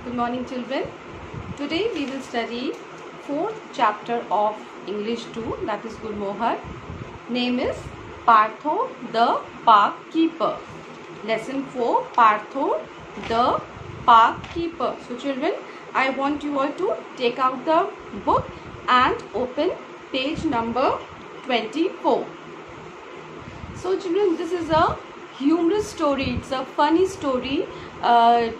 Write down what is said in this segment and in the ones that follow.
Good morning, children. Today we will study fourth chapter of English 2, that is Gurmohar. Name is Partho the Park Keeper. Lesson 4, Partho the Park Keeper. So children, I want you all to take out the book and open page number 24. So children, this is a humorous story. It's a funny story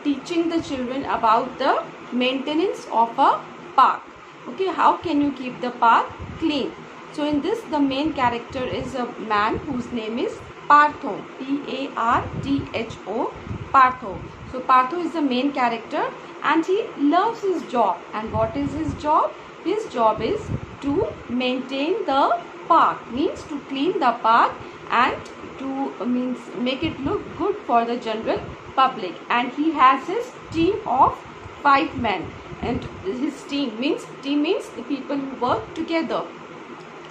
teaching the children about the maintenance of a park. Okay, how can you keep the park clean? So in this, the main character is a man whose name is Partho, P-A-R-T-H-O, Partho. So Partho is the main character and he loves his job. And what is his job? His job is to maintain the park, means to clean the park and to make it look good for the general public. And he has his team of 5 men, and his team means the people who work together.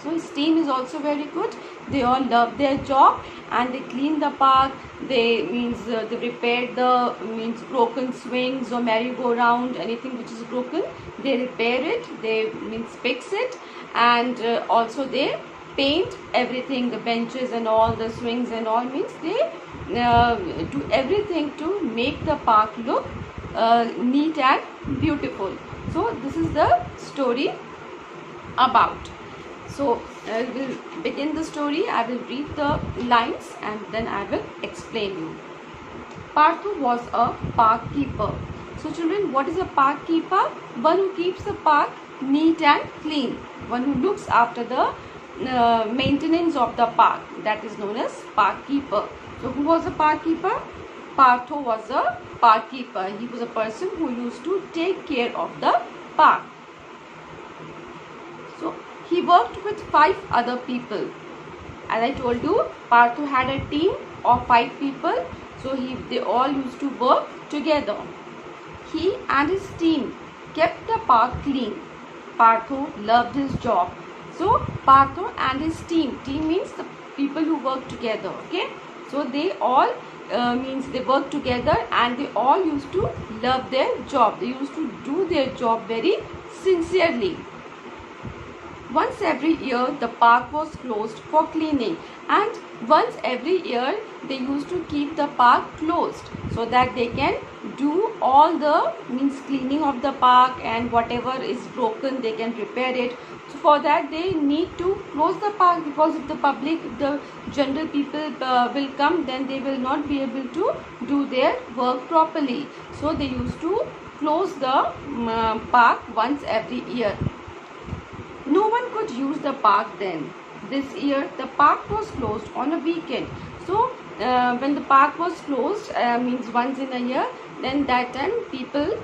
So his team is also very good. They all love their job and they clean the park. They repair the broken swings or merry-go-round, anything which is broken. They repair it. They fix it, and also they paint everything, the benches and all, the swings and all, means they do everything to make the park look neat and beautiful. So this is the story about. So I will begin the story. I will read the lines and then I will explain you. Partho was a park keeper. So children, what is a park keeper? One who keeps the park neat and clean. One who looks after the maintenance of the park. That is known as park keeper. So who was a park keeper? Partho was a park keeper. He was a person who used to take care of the park. So he worked with 5 other people. As I told you, Partho had a team of 5 people. So they all used to work together. He and his team kept the park clean. Partho loved his job. So Partho and his team means the people who work together. Okay, so they all they work together and they all used to love their job. They used to do their job very sincerely. Once every year the park was closed for cleaning, and once every year they used to keep the park closed so that they can do all the cleaning of the park, and whatever is broken they can repair it. So for that they need to close the park, because if the general people will come, then they will not be able to do their work properly. So they used to close the park once every year. No one could use the park then. This year the park was closed on a weekend. So when the park was closed, once in a year, then that time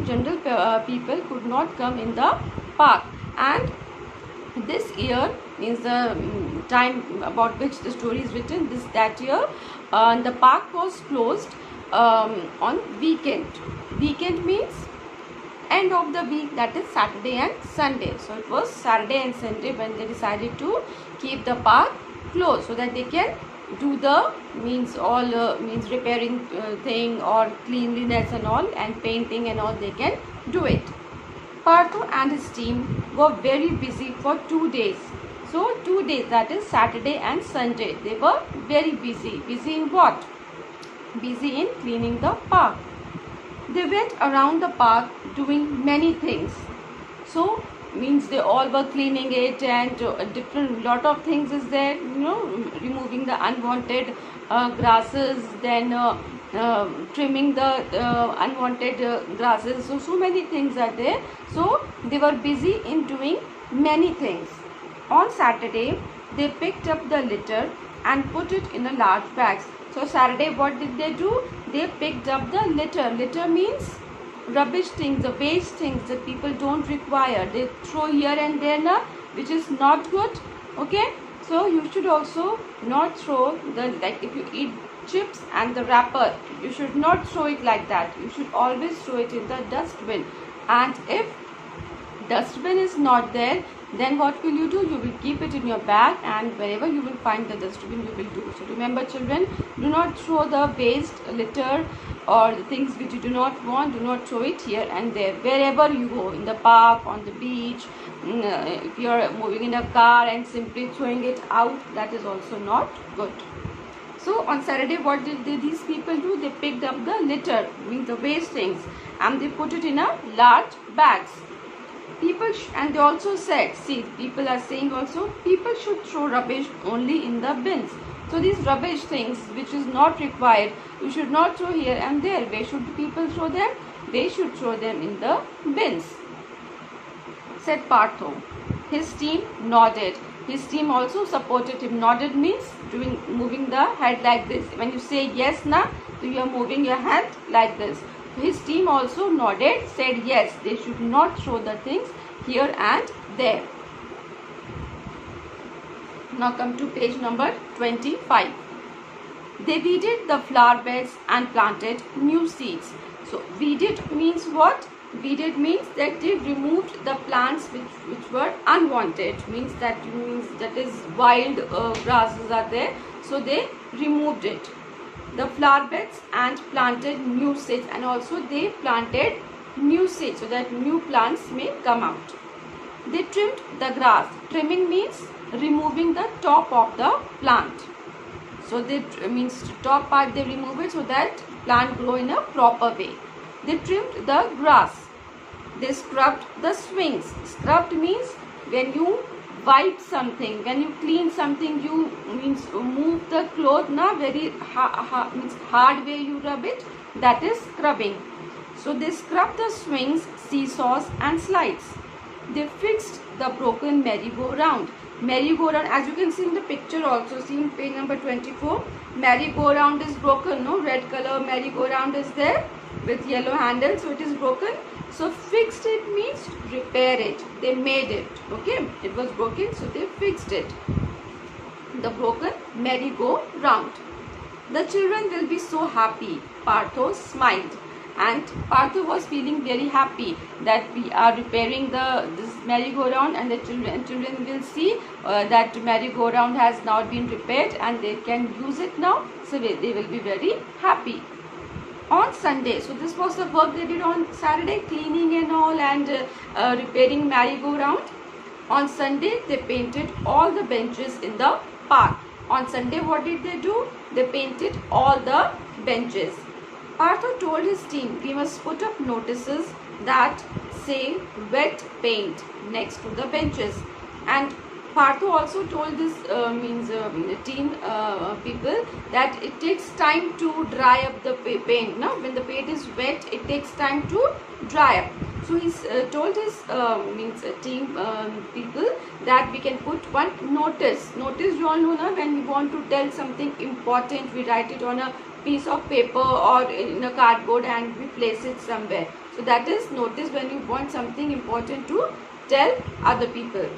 general people could not come in the park. And this year means the time about which the story is written, that year the park was closed on weekend. Weekend means end of the week, that is Saturday and Sunday. So it was Saturday and Sunday when they decided to keep the park closed so that they can do the repairing thing or cleanliness and all, and painting and all, they can do it. Partho and his team were very busy for 2 days. So 2 days, that is Saturday and Sunday, they were very busy. Busy in what? Busy in cleaning the park. They went around the park doing many things. So they all were cleaning it, and lot of things is there, removing the unwanted grasses, then trimming the unwanted grasses. So many things are there. So they were busy in doing many things. On Saturday they picked up the litter and put it in a large bags. So Saturday, what did they do? They picked up the litter. Litter means rubbish things, the waste things that people don't require. They throw here and there now, which is not good. Okay, so you should also not throw like if you eat chips and the wrapper, you should not throw it like that. You should always throw it in the dustbin. And if dustbin is not there, then what will you do? You will keep it in your bag, and wherever you will find the dustbin, you will do. So remember children, do not throw the waste, litter or the things which you do not want, do not throw it here and there. Wherever you go, in the park, on the beach, if you are moving in a car and simply throwing it out, that is also not good. So on Saturday, what did these people do? They picked up the litter, means the waste things, and they put it in a large bags. People and they also said, see, people are saying also, people should throw rubbish only in the bins. So these rubbish things which is not required, you should not throw here and there. Where should people throw them? They should throw them in the bins, said Partho. His team nodded. His team also supported him. Nodded means moving the head like this. When you say yes na, so you are moving your hand like this. His team also nodded, said yes, they should not throw the things here and there. Now come to page number 25. They weeded the flower beds and planted new seeds. So weeded means what? Weeded means that they removed the plants which were unwanted. Means that is wild grasses are there. So they removed it. The flower beds and planted new seeds, and also they planted new seeds so that new plants may come out. They trimmed the grass. Trimming means removing the top of the plant. So they means top part they remove it so that plant grow in a proper way. They trimmed the grass. They scrubbed the swings. Scrubbed means when you wipe something, when you clean something, you means move the cloth na very means hard way you rub it, that is scrubbing. So they scrubbed the swings, seesaws and slides. They fixed the broken merry-go-round. Merry-go-round, as you can see in the picture also, see in page number 24, merry-go-round is broken, no, red color merry-go-round is there with yellow handle, so it is broken. So fixed it means repair it. They made it. Okay, it was broken, so they fixed it. The broken merry-go-round. The children will be so happy. Partho smiled, and Partho was feeling very happy that we are repairing this merry-go-round, and the children will see that merry-go-round has now been repaired and they can use it now. So they will be very happy. On Sunday, so this was the work they did on Saturday, cleaning and all, and repairing merry-go-round. On Sunday, they painted all the benches in the park. On Sunday, what did they do? They painted all the benches. Partho told his team, we must put up notices that say wet paint next to the benches. And Partho also told this team people that it takes time to dry up the paint. Now, when the paint is wet, it takes time to dry up. So he told his team people that we can put one notice. Notice, you all know now, when we want to tell something important, we write it on a piece of paper or in a cardboard and we place it somewhere. So that is notice when you want something important to tell other people.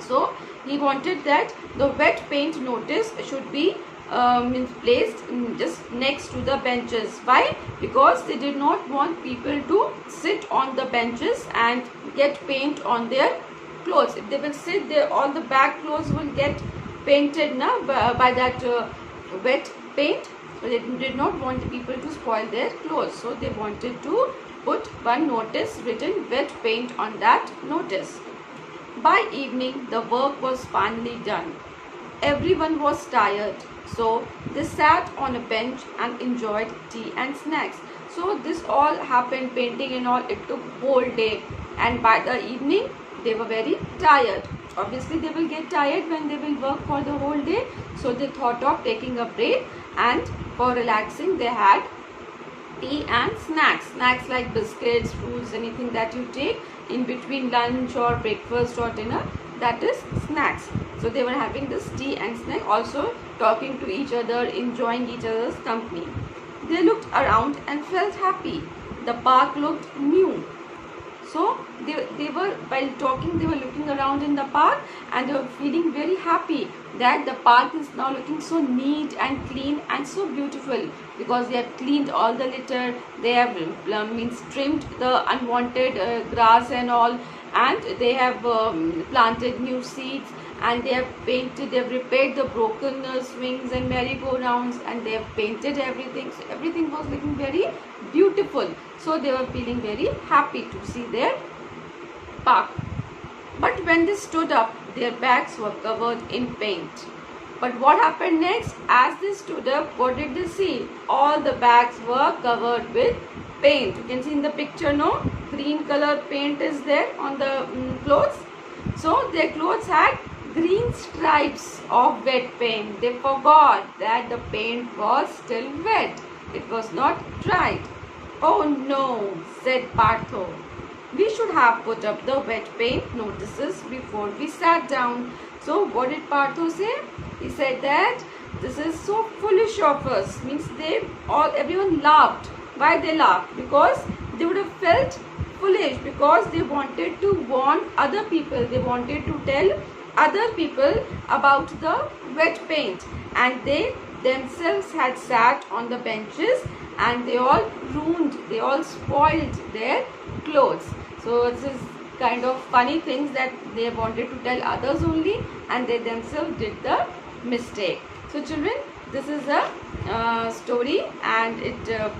So he wanted that the wet paint notice should be placed just next to the benches. Why? Because they did not want people to sit on the benches and get paint on their clothes. If they will sit there, all the back clothes will get painted now by that wet paint. So they did not want the people to spoil their clothes. So they wanted to put one notice written wet paint on that notice. By evening, the work was finally done. Everyone was tired, so they sat on a bench and enjoyed tea and snacks. So this all happened, painting and all, it took whole day, and by the evening they were very tired. Obviously they will get tired when they will work for the whole day, so they thought of taking a break, and for relaxing they had tea and snacks. Snacks like biscuits, fruits, anything that you take in between lunch or breakfast or dinner, that is snacks. So they were having this tea and snack, also talking to each other, enjoying each other's company. They looked around and felt happy. The park looked new. So they were, while talking, they were looking around in the park and they were feeling very happy that the park is now looking so neat and clean and so beautiful, because they have cleaned all the litter, they have means trimmed the unwanted grass and all, and they have planted new seeds, and they have painted, they have repaired the broken swings and merry-go-rounds, and they have painted everything. So everything was looking very beautiful. So they were feeling very happy to see their park. But when they stood up, their backs were covered in paint. But what happened next? As they stood up, what did they see? All the bags were covered with paint. You can see in the picture, no? Green color paint is there on the clothes. So their clothes had green stripes of wet paint. They forgot that the paint was still wet. It was not dried. Oh no, said Partho. We should have put up the wet paint notices before we sat down. So what did Partho say? He said that this is so foolish of us. Means everyone laughed. Why they laughed? Because they would have felt foolish, because they wanted to warn other people. They wanted to tell other people about the wet paint, and they themselves had sat on the benches and they all ruined, they all spoiled their clothes. So this is kind of funny things that they wanted to tell others only, and they themselves did the mistake. So children, this is a story, and it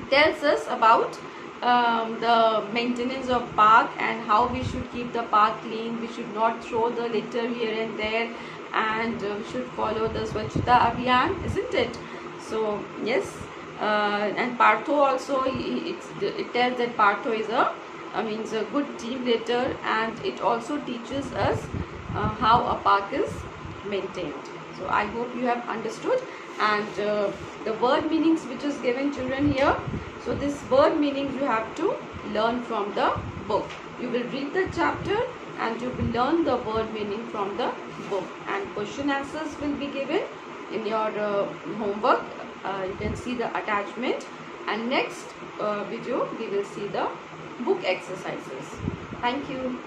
tells us about the maintenance of park and how we should keep the park clean. We should not throw the litter here and there, and we should follow the Swachhata Abhiyan, isn't it? So yes, and Partho also, it tells that Partho is a good team leader, and it also teaches us how a park is maintained. So I hope you have understood, and the word meanings which is given children here. So this word meanings you have to learn from the book. You will read the chapter and you will learn the word meaning from the book, and question answers will be given in your homework. You can see the attachment, and next video we will see the book exercises. Thank you.